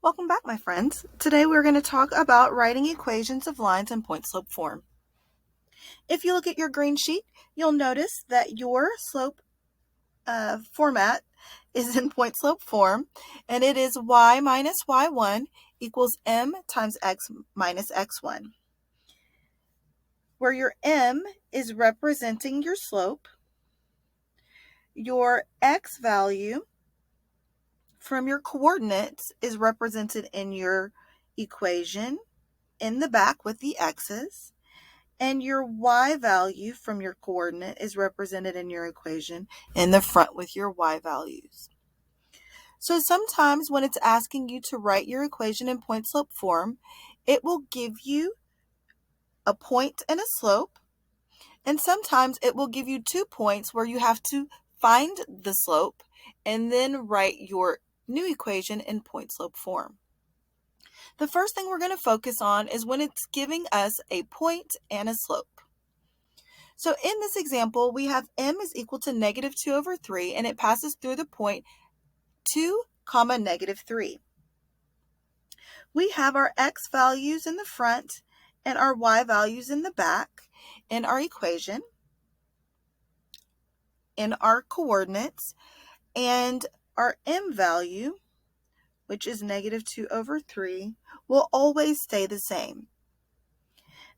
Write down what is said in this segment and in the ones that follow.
Welcome back, my friends. Today we're going to talk about writing equations of lines in point-slope form. If you look at your green sheet, you'll notice that your slope format is in point-slope form, and it is y minus y1 equals m times x minus x1, where your m is representing your slope, your x value from your coordinates is represented in your equation in the back with the x's, and your y value from your coordinate is represented in your equation in the front with your y values. So sometimes when it's asking you to write your equation in point-slope form, it will give you a point and a slope, and sometimes it will give you 2 points where you have to find the slope and then write your new equation in point-slope form. The first thing we're going to focus on is when it's giving us a point and a slope. So in this example, we have m is equal to negative 2 over 3, and it passes through the point 2, negative 3. We have our x values in the front and our y values in the back in our equation, in our coordinates, and our m value, which is negative 2 over 3, will always stay the same.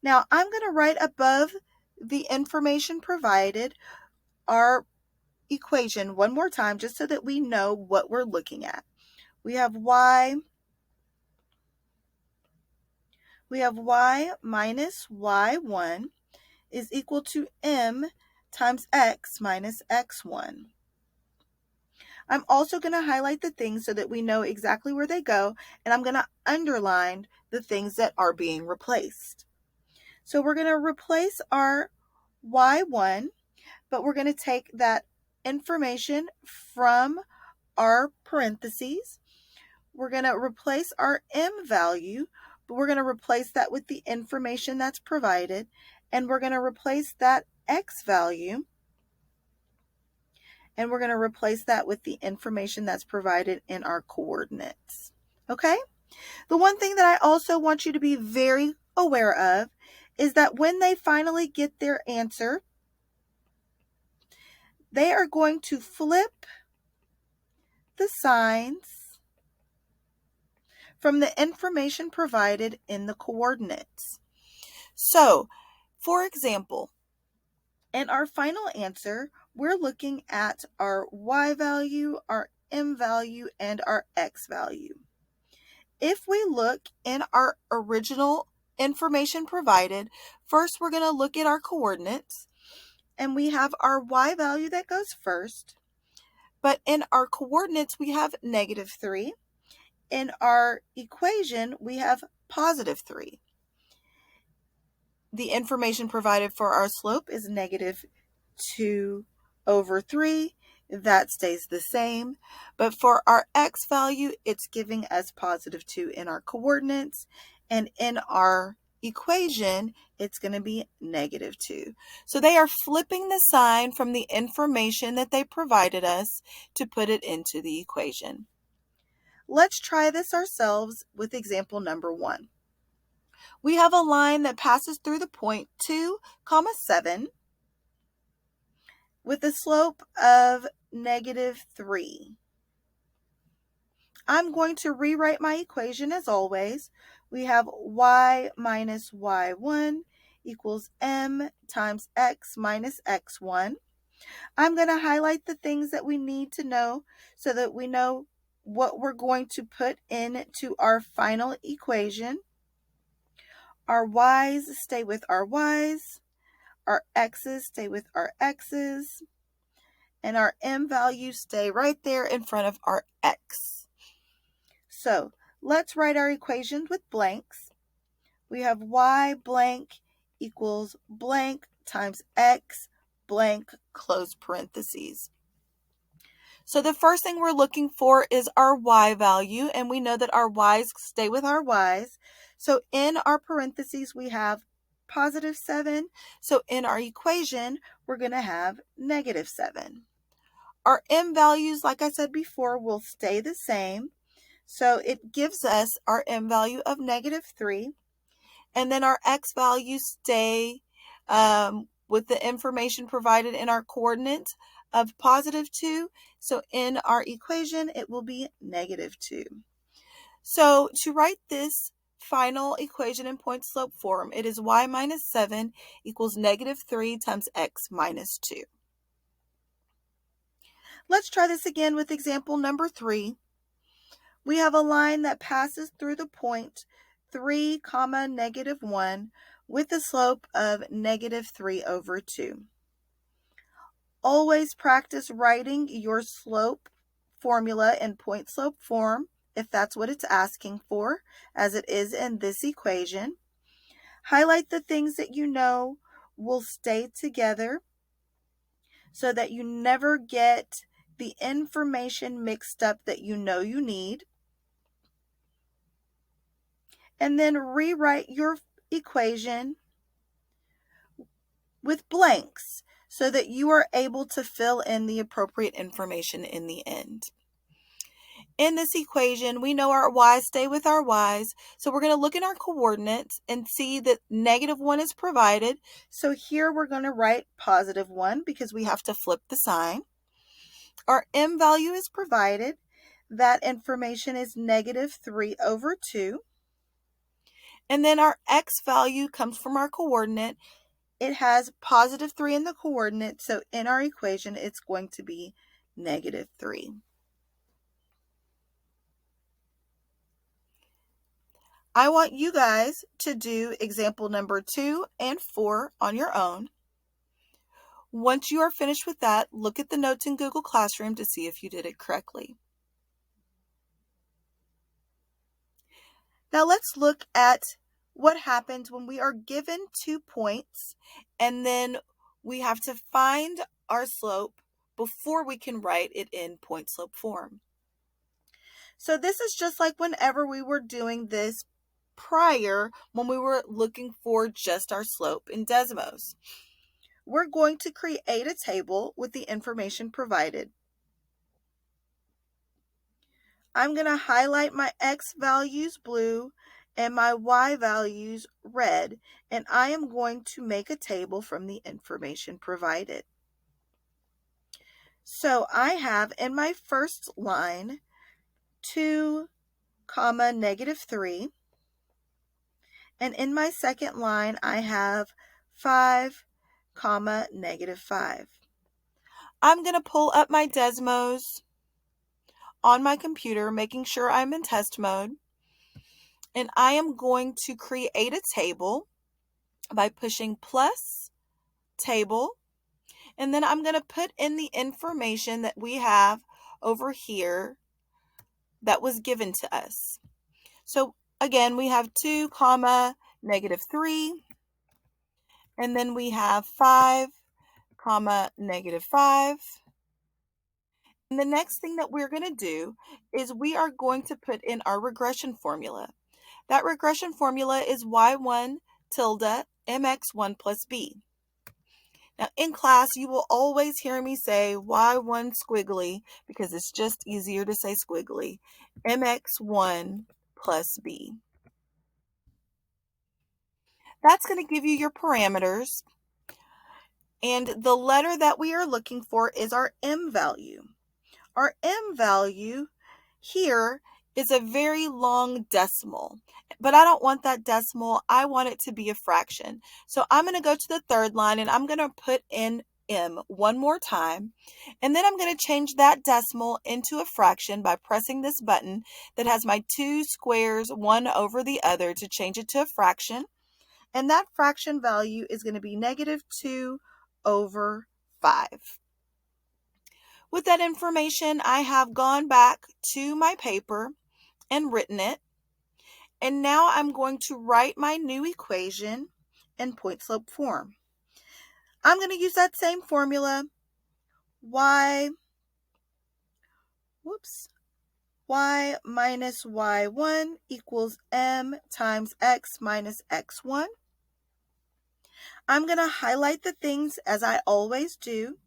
Now, I'm going to write above the information provided our equation one more time just so that we know what we're looking at. We have y minus y1 is equal to m times x minus x1. I'm also going to highlight the things so that we know exactly where they go, and I'm going to underline the things that are being replaced. So we're going to replace our y1, but we're going to take that information from our parentheses. We're going to replace our m value, but we're going to replace that with the information that's provided, and we're going to replace that x value, and we're going to replace that with the information that's provided in our coordinates. Okay? The one thing that I also want you to be very aware of is that when they finally get their answer, they are going to flip the signs from the information provided in the coordinates. So, for example, in our final answer, we're looking at our y value, our m value, and our x value. If we look in our original information provided, first we're going to look at our coordinates, and we have our y value that goes first. But in our coordinates, we have negative 3. In our equation, we have positive 3. The information provided for our slope is negative 2 over 3. That stays the same. But for our x value, it's giving us positive 2 in our coordinates. And in our equation, it's going to be negative 2. So they are flipping the sign from the information that they provided us to put it into the equation. Let's try this ourselves with example number 1. We have a line that passes through the point 2, 7 with a slope of negative 3. I'm going to rewrite my equation as always. We have y minus y1 equals m times x minus x1. I'm going to highlight the things that we need to know so that we know what we're going to put into our final equation. Our y's stay with our y's, our x's stay with our x's, and our m values stay right there in front of our x. So let's write our equations with blanks. We have y blank equals blank times x blank, close parentheses. So the first thing we're looking for is our y value, and we know that our y's stay with our y's. So in our parentheses, we have positive 7. So in our equation, we're going to have negative 7. Our m values, like I said before, will stay the same. So it gives us our m value of -3, and then our x values stay with the information provided in our coordinates of +2. So in our equation, it will be -2. So to write this final equation in point slope form, it is y minus 7 equals -3 times x minus 2. Let's try this again with example number 3. We have a line that passes through the point 3, -1 with a slope of -3/2. Always practice writing your slope formula in point slope form if that's what it's asking for, as it is in this equation. Highlight the things that you know will stay together so that you never get the information mixed up that you know you need. And then rewrite your equation with blanks so that you are able to fill in the appropriate information in the end. In this equation, we know our y's stay with our y's, so we're going to look in our coordinates and see that -1 is provided. So here we're going to write +1 because we have to flip the sign. Our m value is provided. That information is -3/2. And then our x value comes from our coordinate. It has +3 in the coordinate, so in our equation, it's going to be -3. I want you guys to do example number 2 and 4 on your own. Once you are finished with that, look at the notes in Google Classroom to see if you did it correctly. Now let's look at what happens when we are given 2 points and then we have to find our slope before we can write it in point slope form. So this is just like whenever we were doing this prior when we were looking for just our slope in Desmos. We're going to create a table with the information provided. I'm going to highlight my x values blue and my y values red, and I am going to make a table from the information provided. So I have in my first line 2, -3. And in my second line, I have 5, -5. I'm going to pull up my Desmos on my computer, making sure I'm in test mode. And I am going to create a table by pushing plus table. And then I'm going to put in the information that we have over here that was given to us. So again, we have 2, -3. And then we have 5, -5. And the next thing that we're going to do is we are going to put in our regression formula. That regression formula is y1 tilde mx1 plus b. Now in class, you will always hear me say y1 squiggly because it's just easier to say squiggly, mx1 plus b. That's going to give you your parameters. And the letter that we are looking for is our m value. Our m value here is a very long decimal, but I don't want that decimal. I want it to be a fraction. So I'm going to go to the third line and I'm going to put in m one more time. And then I'm going to change that decimal into a fraction by pressing this button that has my 2 squares, one over the other, to change it to a fraction. And that fraction value is going to be -2/5. With that information, I have gone back to my paper and written it. And now I'm going to write my new equation in point slope form. I'm going to use that same formula, y minus y1 equals m times x minus x1. I'm going to highlight the things as I always do.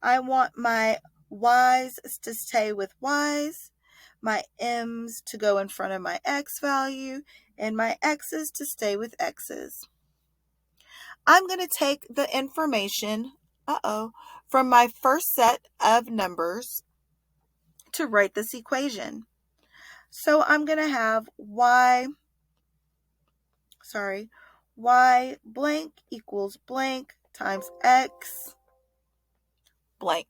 I want my y's to stay with y's, my m's to go in front of my x value, and my x's to stay with x's. I'm going to take the information, from my first set of numbers to write this equation. So I'm going to have y blank equals blank times x blank.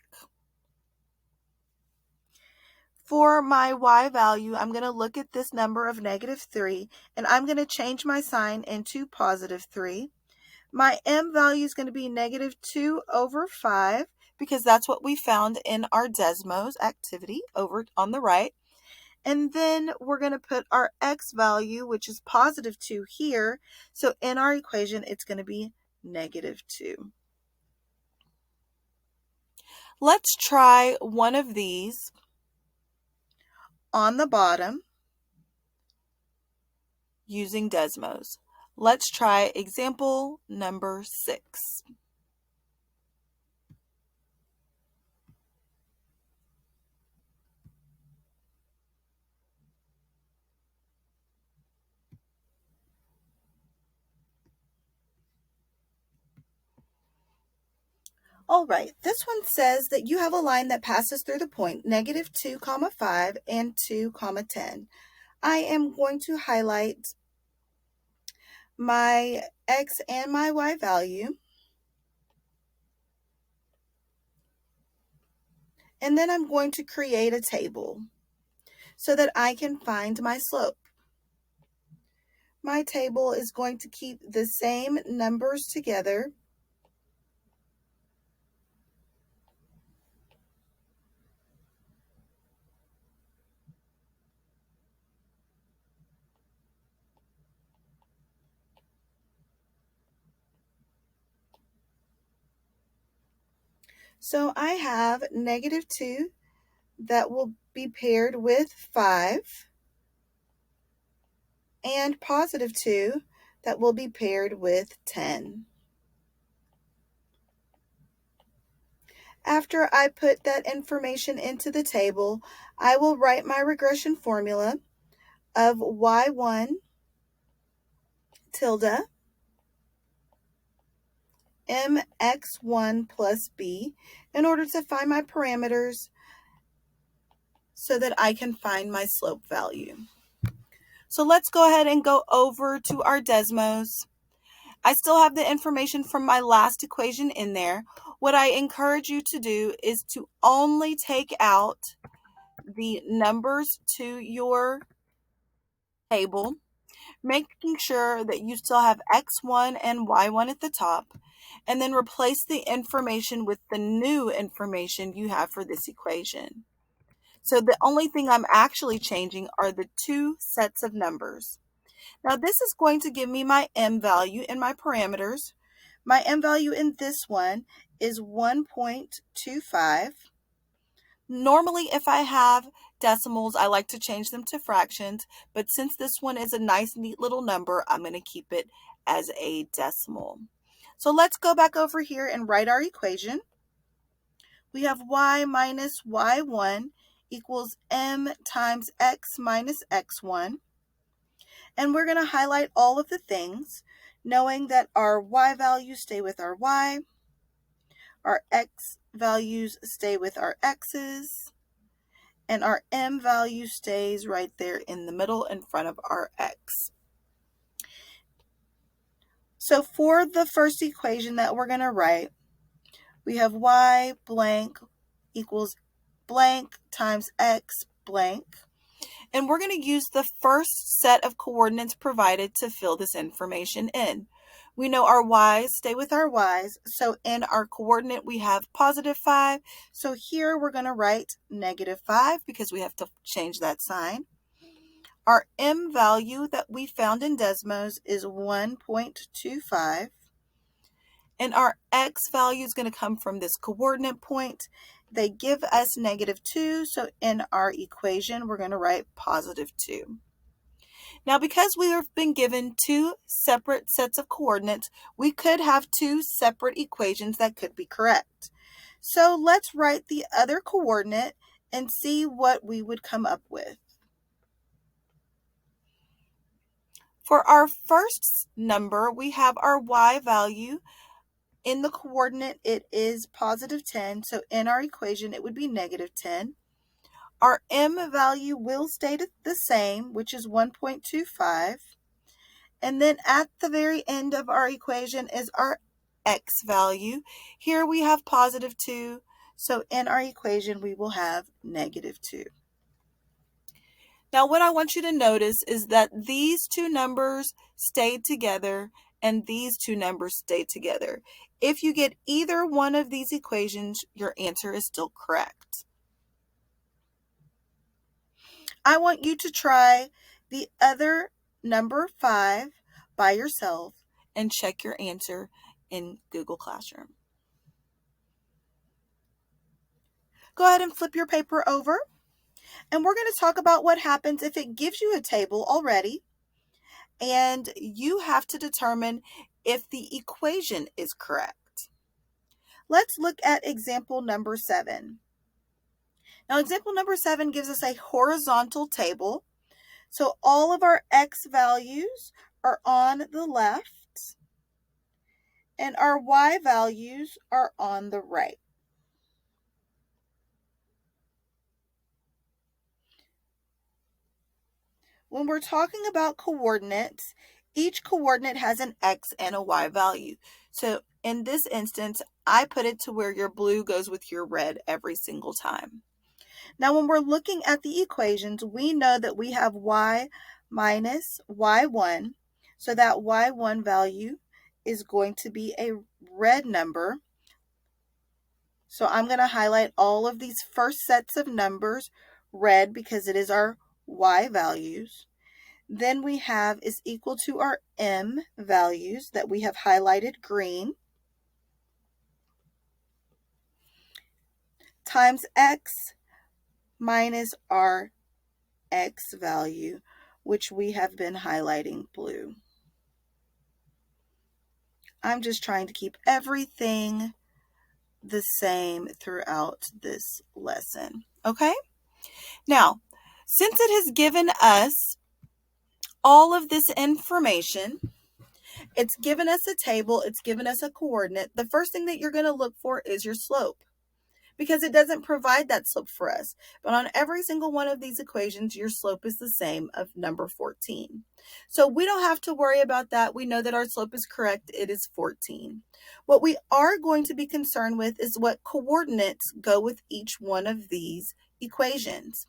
For my y value, I'm going to look at this number of -3, and I'm going to change my sign into +3. My m value is going to be -2/5, because that's what we found in our Desmos activity over on the right. And then we're going to put our x value, which is +2 here. So in our equation, it's going to be -2. Let's try one of these on the bottom using Desmos. Let's try example number 6. All right, this one says that you have a line that passes through the point -2, 5 and 2, 10. I am going to highlight my x and my y value, and then I'm going to create a table so that I can find my slope. My table is going to keep the same numbers together. So I have -2 that will be paired with 5, and +2 that will be paired with 10. After I put that information into the table, I will write my regression formula of y1 tilde mx1 plus b in order to find my parameters so that I can find my slope value. So let's go ahead and go over to our Desmos. I still have the information from my last equation in there. What I encourage you to do is to only take out the numbers to your table, making sure that you still have x1 and y1 at the top, and then replace the information with the new information you have for this equation. So the only thing I'm actually changing are the two sets of numbers. Now this is going to give me my m value in my parameters. My m value in this one is 1.25. Normally, if I have decimals, I like to change them to fractions, but since this one is a nice, neat little number, I'm going to keep it as a decimal. So let's go back over here and write our equation. We have y minus y1 equals m times x minus x1. And we're going to highlight all of the things, knowing that our y values stay with our y, our x values stay with our x's, and our m value stays right there in the middle in front of our x. So for the first equation that we're going to write, we have y blank equals blank times x blank. And we're going to use the first set of coordinates provided to fill this information in. We know our y's stay with our y's, so in our coordinate we have +5. So here we're going to write -5 because we have to change that sign. Our m value that we found in Desmos is 1.25. And our x value is going to come from this coordinate point. They give us -2, so in our equation, we're going to write +2. Now, because we have been given two separate sets of coordinates, we could have two separate equations that could be correct. So let's write the other coordinate and see what we would come up with. For our first number, we have our y value. In the coordinate, it is positive 10, so in our equation, it would be negative 10. Our m value will stay the same, which is 1.25. And then at the very end of our equation is our x value. Here we have positive 2, so in our equation, we will have negative 2. Now, what I want you to notice is that these two numbers stayed together and these two numbers stayed together. If you get either one of these equations, your answer is still correct. I want you to try the other number 5 by yourself and check your answer in Google Classroom. Go ahead and flip your paper over, and we're going to talk about what happens if it gives you a table already, and you have to determine if the equation is correct. Let's look at example number 7. Now, example number 7 gives us a horizontal table. So all of our x values are on the left, and our y values are on the right. When we're talking about coordinates, each coordinate has an x and a y value. So in this instance, I put it to where your blue goes with your red every single time. Now, when we're looking at the equations, we know that we have y minus y1. So that y1 value is going to be a red number. So I'm going to highlight all of these first sets of numbers red because it is our y values. Then we have is equal to our m values that we have highlighted green times x minus our x value, which we have been highlighting blue. I'm just trying to keep everything the same throughout this lesson. Okay? Now, since it has given us all of this information, it's given us a table, it's given us a coordinate, the first thing that you're going to look for is your slope, because it doesn't provide that slope for us. But on every single one of these equations, your slope is the same of number 14. So we don't have to worry about that. We know that our slope is correct. It is 14. What we are going to be concerned with is what coordinates go with each one of these equations.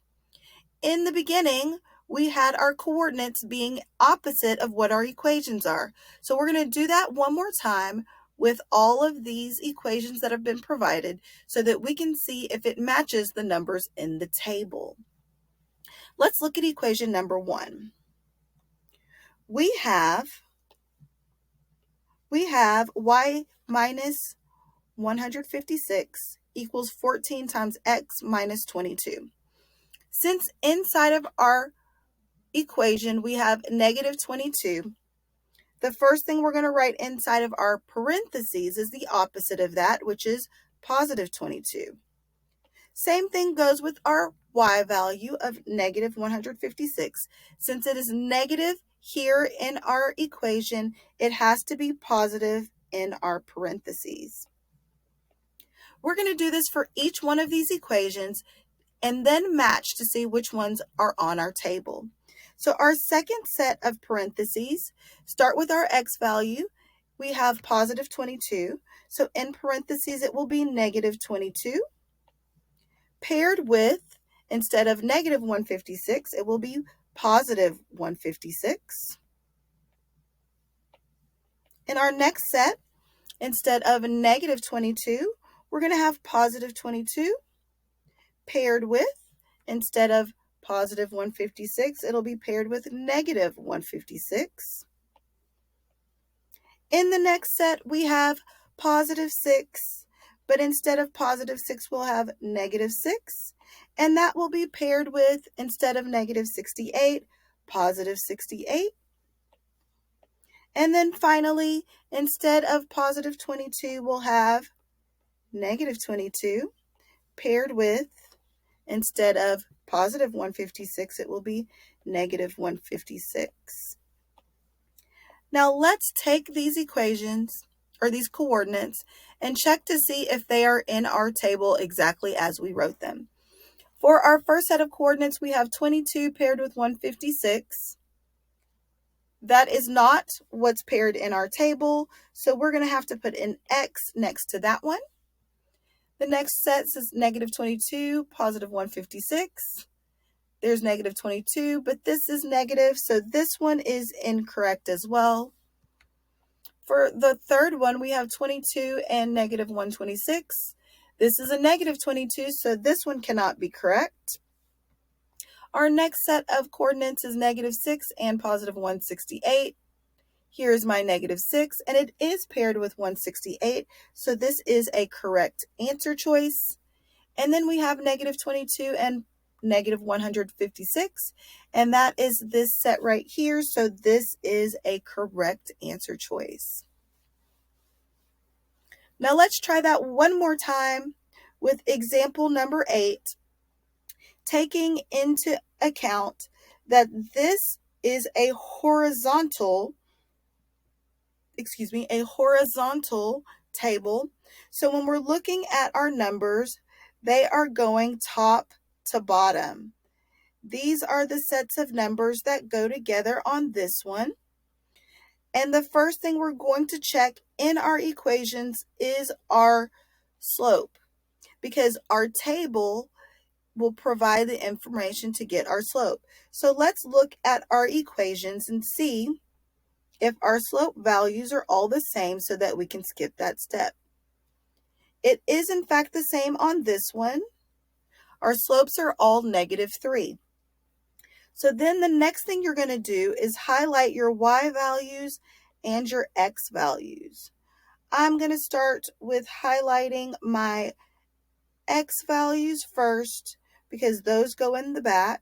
In the beginning, we had our coordinates being opposite of what our equations are. So we're going to do that one more time with all of these equations that have been provided so that we can see if it matches the numbers in the table. Let's look at equation number 1. We have y minus 156 equals 14 times x minus 22. Since inside of our equation we have negative 22, the first thing we're going to write inside of our parentheses is the opposite of that, which is positive 22. Same thing goes with our y value of negative 156. Since it is negative here in our equation, it has to be positive in our parentheses. We're going to do this for each one of these equations and then match to see which ones are on our table. So our second set of parentheses start with our x value. We have positive 22. So in parentheses, it will be negative 22. Paired with, instead of negative 156, it will be positive 156. In our next set, instead of negative 22, we're going to have positive 22. Paired with, instead of positive 156, it'll be paired with negative 156. In the next set, we have positive 6, but instead of positive 6, we'll have negative 6, and that will be paired with, instead of negative 68, positive 68. And then finally, instead of positive 22, we'll have negative 22, paired with, instead of positive 156, it will be negative 156. Now let's take these equations or these coordinates and check to see if they are in our table exactly as we wrote them. For our first set of coordinates, we have 22 paired with 156. That is not what's paired in our table, so we're going to have to put an X next to that one. The next set says negative 22, positive 156. There's negative 22, but this is negative, so this one is incorrect as well. For the third one, we have 22 and negative 126. This is a negative 22, so this one cannot be correct. Our next set of coordinates is negative 6 and positive 168. Here is my negative 6, and it is paired with 168, so this is a correct answer choice. And then we have negative 22 and negative 156, and that is this set right here, so this is a correct answer choice. Now let's try that one more time with example number 8, taking into account that this is a horizontal table. So when we're looking at our numbers, they are going top to bottom. These are the sets of numbers that go together on this one. And the first thing we're going to check in our equations is our slope, because our table will provide the information to get our slope. So let's look at our equations and see if our slope values are all the same so that we can skip that step. It is in fact the same on this one. Our slopes are all negative 3. So then the next thing you're going to do is highlight your y values and your x values. I'm going to start with highlighting my x values first because those go in the back,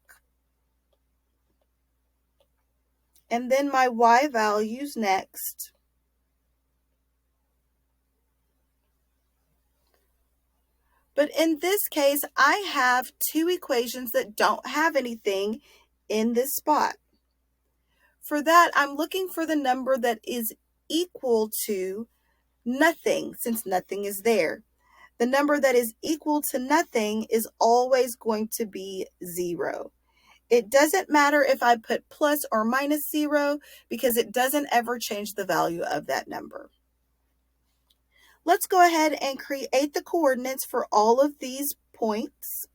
and then my y values next. But in this case, I have two equations that don't have anything in this spot. For that, I'm looking for the number that is equal to nothing, since nothing is there. The number that is equal to nothing is always going to be 0. It doesn't matter if I put plus or minus 0 because it doesn't ever change the value of that number. Let's go ahead and create the coordinates for all of these points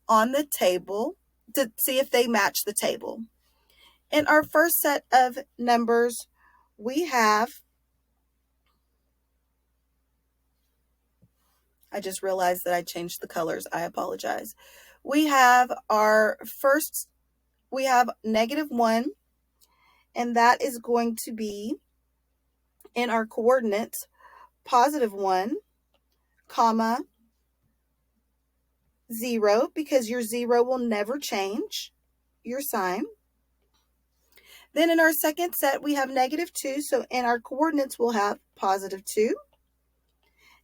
on the table to see if they match the table. In our first set of numbers, we have, I just realized that I changed the colors. I apologize. We have negative 1, and that is going to be in our coordinates positive 1, comma, 0, because your 0 will never change your sign. Then in our second set, we have negative 2, so in our coordinates, we'll have positive 2.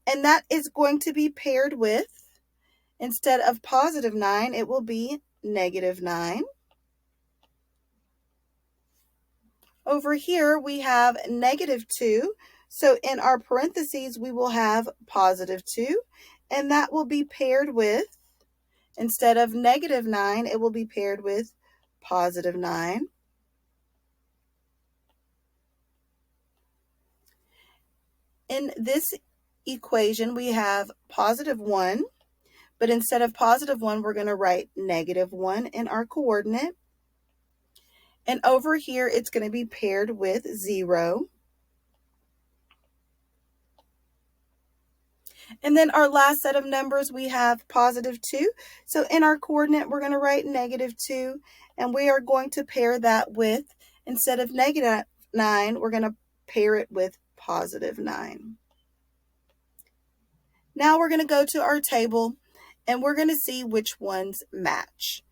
And that is going to be paired with, instead of positive 9, it will be negative 9. Over here, we have negative 2. So in our parentheses, we will have positive 2. And that will be paired with, instead of negative 9, it will be paired with positive 9. In this equation, we have positive 1. But instead of positive 1, we're going to write negative 1 in our coordinate. And over here, it's going to be paired with 0. And then our last set of numbers, we have positive 2. So in our coordinate, we're going to write negative 2. And we are going to pair that with, instead of negative 9, we're going to pair it with positive 9. Now we're going to go to our table, and we're going to see which ones match.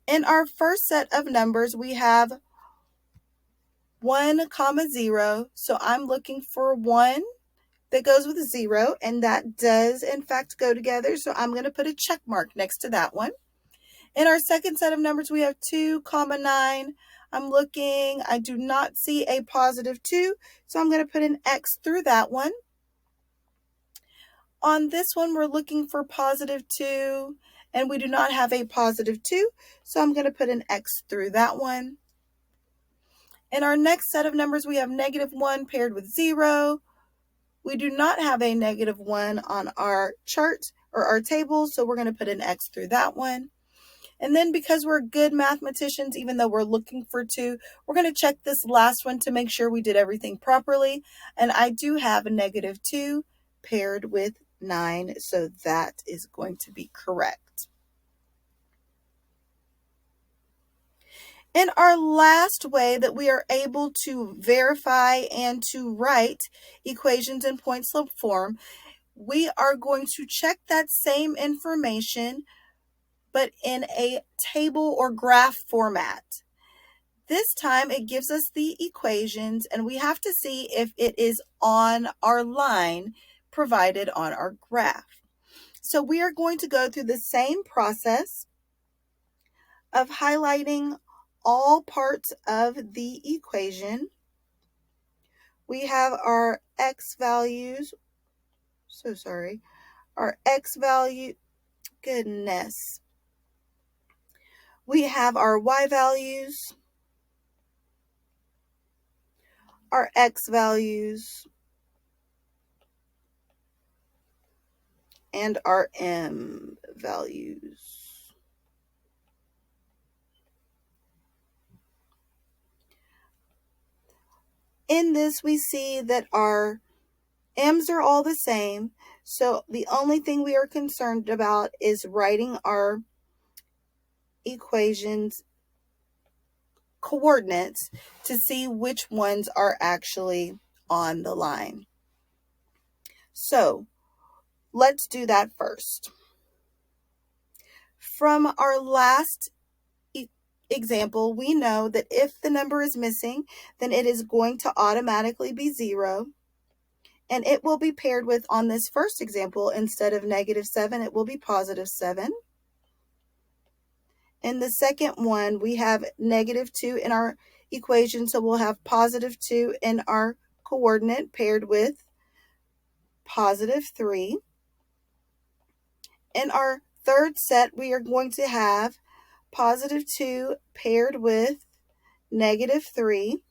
In our first set of numbers, we have 1, 0. So I'm looking for 1 that goes with 0, and that does in fact go together. So I'm going to put a check mark next to that one. In our second set of numbers, we have 2, 9. I'm looking, I do not see a positive 2, so I'm going to put an X through that one. On this one, we're looking for positive 2, and we do not have a positive 2, so I'm going to put an X through that one. In our next set of numbers, we have -1 paired with 0. We do not have a -1 on our chart or our table, so we're going to put an X through that one. And then because we're good mathematicians, even though we're looking for 2, we're going to check this last one to make sure we did everything properly. And I do have a -2 paired with 9, so that is going to be correct. In our last way that we are able to verify and to write equations in point slope form, we are going to check that same information, but in a table or graph format. This time it gives us the equations, and we have to see if it is on our line provided on our graph. So we are going to go through the same process of highlighting all parts of the equation. We have our x values, our x value, goodness. We have our y values, our x values, and our m values. In this, we see that our m's are all the same, so the only thing we are concerned about is writing our equations coordinates to see which ones are actually on the line. So let's do that first. From our last example, we know that if the number is missing, then it is going to automatically be 0. And it will be paired with, on this first example, instead of -7, it will be +7. In the second one, we have -2 in our equation, so we'll have +2 in our coordinate paired with +3. In our third set, we are going to have +2 paired with -3.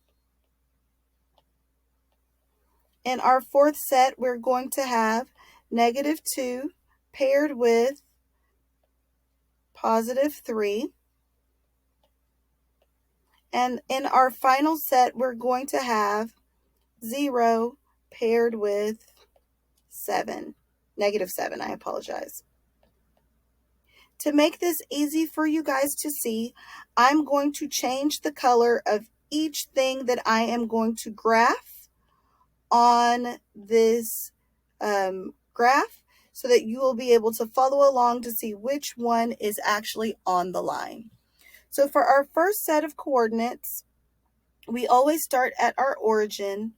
In our fourth set, we're going to have -2 paired with +3. And in our final set, we're going to have 0 paired with 7, -7, I apologize. To make this easy for you guys to see, I'm going to change the color of each thing that I am going to graph on this graph so that you will be able to follow along to see which one is actually on the line. So for our first set of coordinates, we always start at our origin.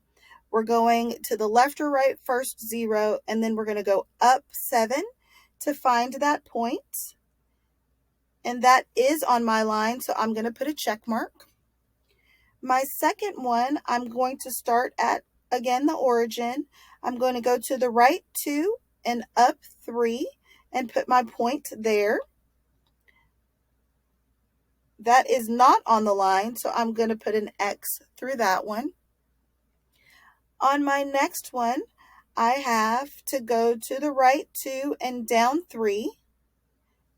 We're going to the left or right first 0, and then we're going to go up 7 to find that point. And that is on my line, so I'm going to put a check mark. My second one, I'm going to start at, again, the origin. I'm going to go to the right 2 and up 3 and put my point there. That is not on the line, so I'm going to put an X through that one. On my next one, I have to go to the right 2 and down 3,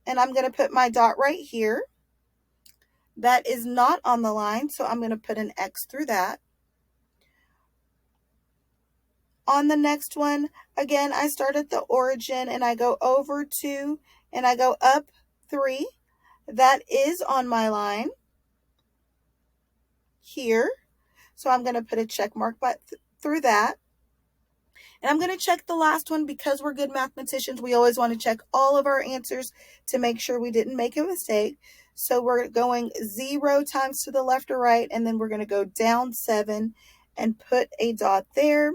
and I'm going to put my dot right here. That is not on the line, so I'm going to put an X through that. On the next one, again, I start at the origin and I go over 2 and I go up 3. That is on my line here, so I'm going to put a check mark through that. And I'm going to check the last one because we're good mathematicians. We always want to check all of our answers to make sure we didn't make a mistake. So we're going 0 times to the left or right, and then we're going to go down 7 and put a dot there.